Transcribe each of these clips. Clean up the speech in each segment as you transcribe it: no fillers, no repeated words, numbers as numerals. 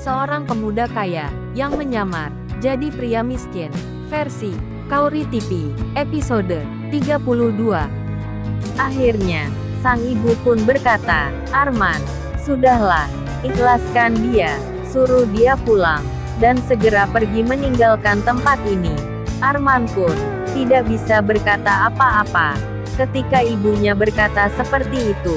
Seorang pemuda kaya, yang menyamar, jadi pria miskin. Versi Kauri TV, episode 32. Akhirnya, sang ibu pun berkata, "Arman, sudahlah, ikhlaskan dia, suruh dia pulang, dan segera pergi meninggalkan tempat ini." Arman pun tidak bisa berkata apa-apa ketika ibunya berkata seperti itu.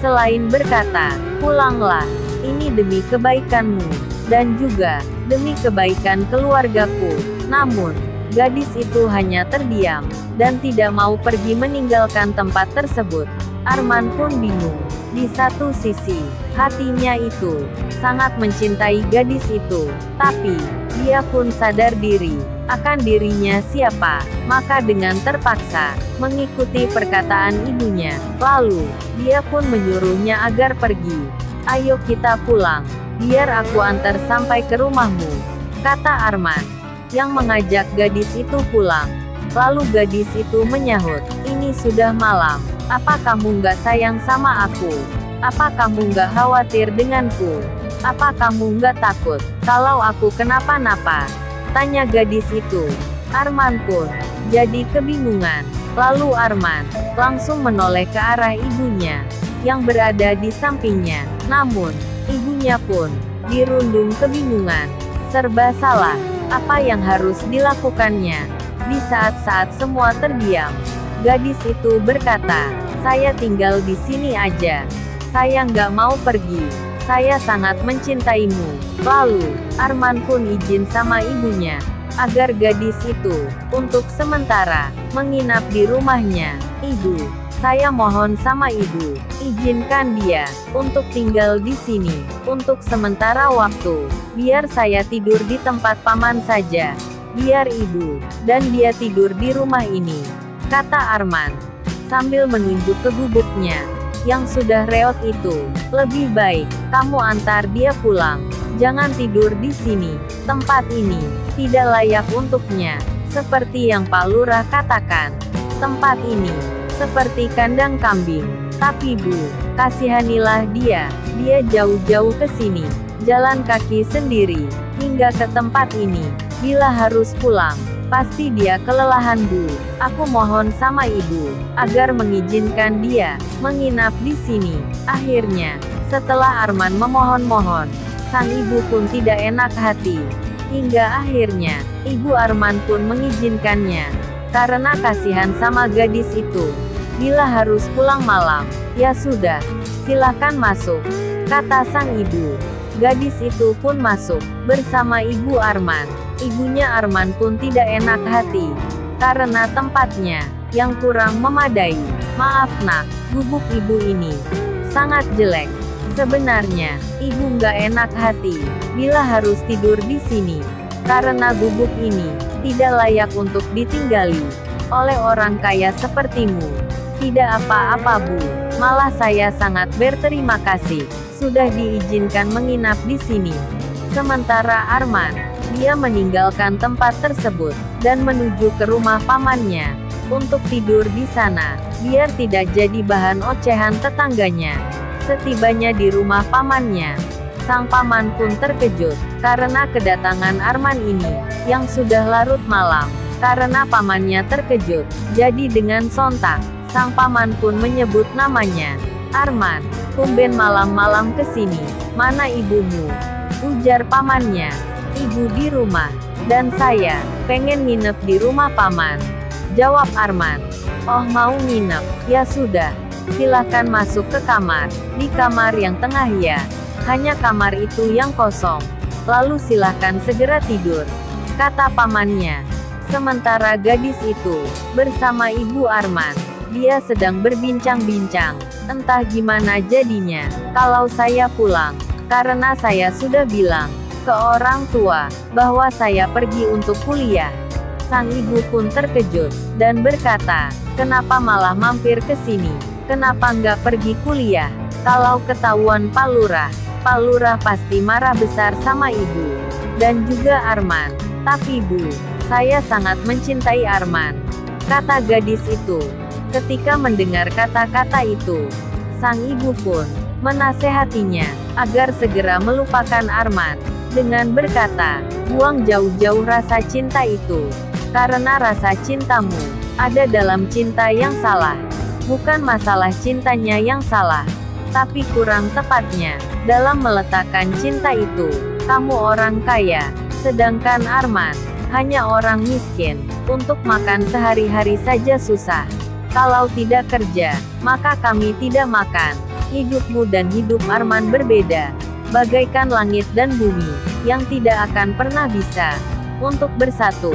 Selain berkata, "Pulanglah, ini demi kebaikanmu, dan juga demi kebaikan keluargaku." Namun, gadis itu hanya terdiam, dan tidak mau pergi meninggalkan tempat tersebut. Arman pun bingung. Di satu sisi, hatinya itu sangat mencintai gadis itu, tapi dia pun sadar diri akan dirinya siapa, maka dengan terpaksa mengikuti perkataan ibunya. Lalu, dia pun menyuruhnya agar pergi. "Ayo kita pulang, biar aku antar sampai ke rumahmu," kata Arman, yang mengajak gadis itu pulang. Lalu gadis itu menyahut, "Ini sudah malam, apa kamu nggak sayang sama aku? Apa kamu nggak khawatir denganku? Apa kamu nggak takut kalau aku kenapa-napa?" tanya gadis itu. Arman pun jadi kebingungan. Lalu Arman langsung menoleh ke arah ibunya yang berada di sampingnya. Namun, ibunya pun dirundung kebingungan. Serba salah, apa yang harus dilakukannya? Di saat-saat semua terdiam, gadis itu berkata, "Saya tinggal di sini aja. Saya nggak mau pergi. Saya sangat mencintaimu." Lalu, Arman pun izin sama ibunya agar gadis itu untuk sementara menginap di rumahnya. "Ibu, saya mohon sama ibu, izinkan dia untuk tinggal di sini untuk sementara waktu. Biar saya tidur di tempat paman saja. Biar ibu dan dia tidur di rumah ini," kata Arman sambil menunjuk ke gubuknya yang sudah reot itu. "Lebih baik kamu antar dia pulang. Jangan tidur di sini. Tempat ini tidak layak untuknya. Seperti yang Pak Lurah katakan, tempat ini seperti kandang kambing. Tapi Bu, kasihanilah dia. Dia jauh-jauh ke sini, jalan kaki sendiri, hingga ke tempat ini. Bila harus pulang, pasti dia kelelahan Bu. Aku mohon sama Ibu, agar mengizinkan dia menginap di sini." Akhirnya, setelah Arman memohon-mohon, sang ibu pun tidak enak hati. Hingga akhirnya, ibu Arman pun mengizinkannya. Karena kasihan sama gadis itu. "Bila harus pulang malam, ya sudah, silakan masuk," kata sang ibu. Gadis itu pun masuk bersama ibu Arman. Ibunya Arman pun tidak enak hati karena tempatnya yang kurang memadai. "Maaf nak, gubuk ibu ini sangat jelek. Sebenarnya, ibu nggak enak hati bila harus tidur di sini, karena gubuk ini tidak layak untuk ditinggali oleh orang kaya sepertimu." "Tidak apa-apa Bu, malah saya sangat berterima kasih sudah diizinkan menginap di sini." Sementara Arman, dia meninggalkan tempat tersebut dan menuju ke rumah pamannya untuk tidur di sana, biar tidak jadi bahan ocehan tetangganya. Setibanya di rumah pamannya, sang paman pun terkejut karena kedatangan Arman ini yang sudah larut malam. Karena pamannya terkejut, jadi dengan sontak sang paman pun menyebut namanya. "Arman, tumben malam-malam kesini. Mana ibumu?" ujar pamannya. "Ibu di rumah, dan saya pengen nginep di rumah paman," jawab Arman. "Oh, mau nginep? Ya sudah, silakan masuk ke kamar. Di kamar yang tengah ya. Hanya kamar itu yang kosong. Lalu silakan segera tidur," kata pamannya. Sementara gadis itu bersama ibu Arman, dia sedang berbincang-bincang. "Entah gimana jadinya kalau saya pulang, karena saya sudah bilang ke orang tua bahwa saya pergi untuk kuliah." Sang ibu pun terkejut dan berkata, "Kenapa malah mampir ke sini? Kenapa nggak pergi kuliah? Kalau ketahuan Pak Lurah pasti marah besar sama ibu dan juga Arman." "Tapi Bu, saya sangat mencintai Arman," kata gadis itu. Ketika mendengar kata-kata itu, sang ibu pun menasehatinya, agar segera melupakan Arman, dengan berkata, buang jauh-jauh rasa cinta itu. Karena rasa cintamu ada dalam cinta yang salah. Bukan masalah cintanya yang salah, tapi kurang tepatnya dalam meletakkan cinta itu. Kamu orang kaya, sedangkan Arman hanya orang miskin. Untuk makan sehari-hari saja susah. Kalau tidak kerja, maka kami tidak makan. Hidupmu dan hidup Arman berbeda, bagaikan langit dan bumi, yang tidak akan pernah bisa untuk bersatu.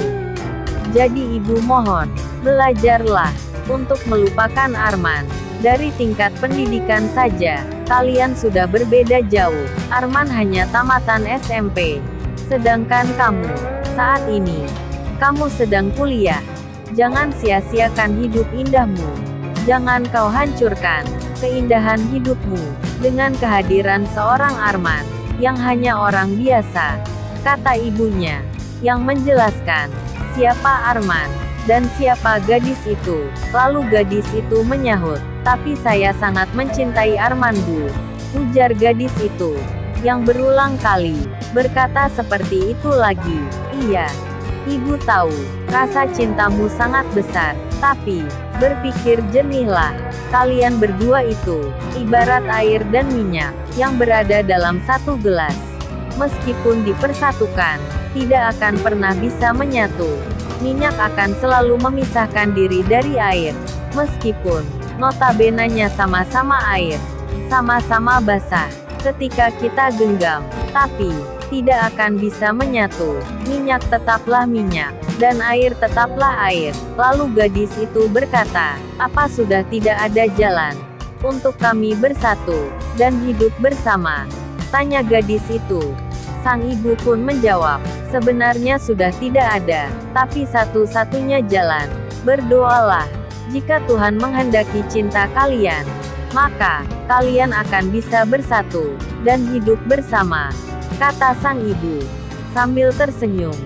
Jadi ibu mohon, belajarlah untuk melupakan Arman. Dari tingkat pendidikan saja, kalian sudah berbeda jauh. Arman hanya tamatan SMP. Sedangkan kamu, saat ini, kamu sedang kuliah. Jangan sia-siakan hidup indahmu. Jangan kau hancurkan keindahan hidupmu dengan kehadiran seorang Arman, yang hanya orang biasa, kata ibunya, yang menjelaskan siapa Arman, dan siapa gadis itu. Lalu gadis itu menyahut, tapi saya sangat mencintai Arman Bu, ujar gadis itu, yang berulang kali berkata seperti itu lagi. Iya, ibu tahu, rasa cintamu sangat besar, tapi berpikir jernihlah. Kalian berdua itu ibarat air dan minyak yang berada dalam satu gelas. Meskipun dipersatukan, tidak akan pernah bisa menyatu. Minyak akan selalu memisahkan diri dari air. Meskipun notabenanya sama-sama air, sama-sama basah. Ketika kita genggam, tapi tidak akan bisa menyatu. Minyak tetaplah minyak, dan air tetaplah air. Lalu gadis itu berkata, apa sudah tidak ada jalan untuk kami bersatu dan hidup bersama? Tanya gadis itu. Sang ibu pun menjawab, sebenarnya sudah tidak ada, tapi satu-satunya jalan. Berdoalah. Jika Tuhan menghendaki cinta kalian, maka kalian akan bisa bersatu dan hidup bersama, kata sang ibu, sambil tersenyum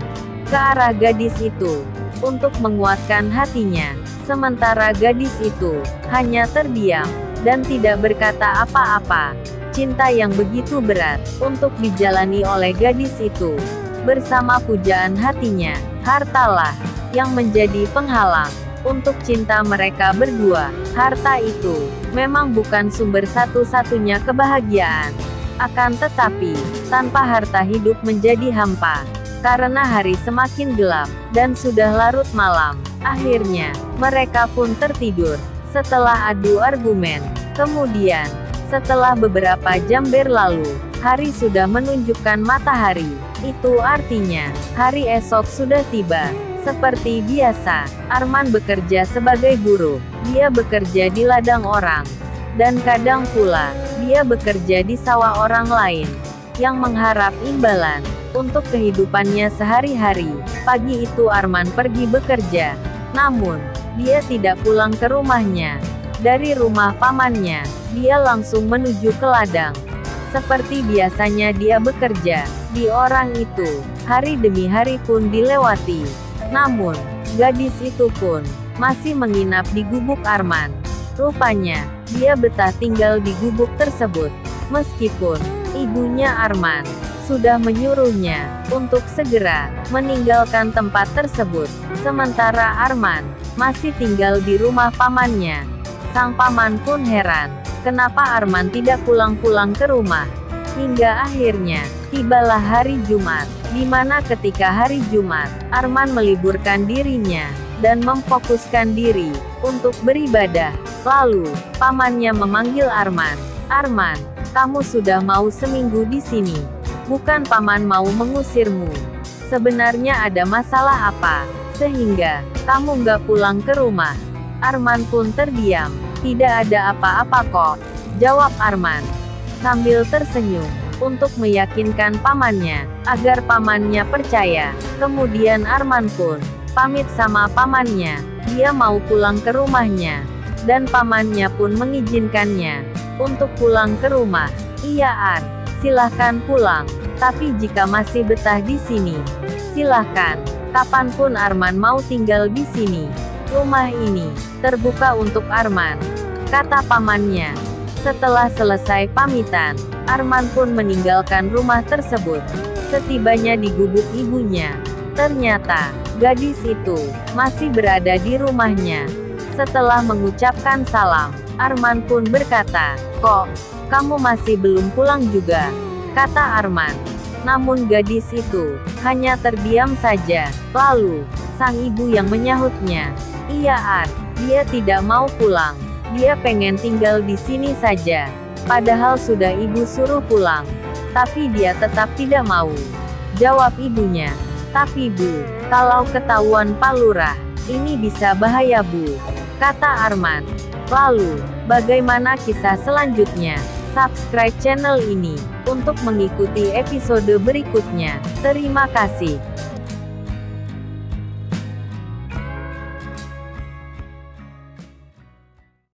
ke arah gadis itu, untuk menguatkan hatinya. Sementara gadis itu hanya terdiam, dan tidak berkata apa-apa. Cinta yang begitu berat, untuk dijalani oleh gadis itu, bersama pujaan hatinya, hartalah yang menjadi penghalang untuk cinta mereka berdua. Harta itu memang bukan sumber satu-satunya kebahagiaan. Akan tetapi, tanpa harta hidup menjadi hampa. Karena hari semakin gelap, dan sudah larut malam. Akhirnya, mereka pun tertidur. Setelah adu argumen, kemudian, setelah beberapa jam berlalu, hari sudah menunjukkan matahari. Itu artinya, hari esok sudah tiba. Seperti biasa, Arman bekerja sebagai buruh. Dia bekerja di ladang orang. Dan kadang pula, dia bekerja di sawah orang lain, yang mengharap imbalan untuk kehidupannya sehari-hari. Pagi itu Arman pergi bekerja. Namun, dia tidak pulang ke rumahnya. Dari rumah pamannya, dia langsung menuju ke ladang. Seperti biasanya dia bekerja di orang itu. Hari demi hari pun dilewati. Namun, gadis itu pun masih menginap di gubuk Arman. Rupanya, dia betah tinggal di gubuk tersebut. Meskipun ibunya Arman sudah menyuruhnya untuk segera meninggalkan tempat tersebut. Sementara Arman masih tinggal di rumah pamannya. Sang paman pun heran, kenapa Arman tidak pulang-pulang ke rumah. Hingga akhirnya, tibalah hari Jumat, di mana ketika hari Jumat, Arman meliburkan dirinya, dan memfokuskan diri, untuk beribadah. Lalu, pamannya memanggil Arman. Arman, kamu sudah mau seminggu di sini. Bukan paman mau mengusirmu. Sebenarnya ada masalah apa, sehingga, kamu nggak pulang ke rumah? Arman pun terdiam. Tidak ada apa-apa kok, jawab Arman, sambil tersenyum, untuk meyakinkan pamannya, agar pamannya percaya. Kemudian Arman pun pamit sama pamannya, dia mau pulang ke rumahnya. Dan pamannya pun mengizinkannya untuk pulang ke rumah. Iya Ar, silahkan pulang, tapi jika masih betah di sini, silahkan. Kapanpun Arman mau tinggal di sini. Rumah ini terbuka untuk Arman, kata pamannya. Setelah selesai pamitan, Arman pun meninggalkan rumah tersebut. Setibanya di gubuk ibunya, ternyata gadis itu masih berada di rumahnya. Setelah mengucapkan salam, Arman pun berkata, "Kok, kamu masih belum pulang juga?" kata Arman. Namun gadis itu hanya terdiam saja. Lalu, sang ibu yang menyahutnya, "Iya, dia tidak mau pulang. Dia pengen tinggal di sini saja. Padahal sudah ibu suruh pulang. Tapi dia tetap tidak mau," jawab ibunya. "Tapi Bu, kalau ketahuan Pak Lurah, ini bisa bahaya Bu," kata Arman. Lalu, bagaimana kisah selanjutnya? Subscribe channel ini untuk mengikuti episode berikutnya. Terima kasih.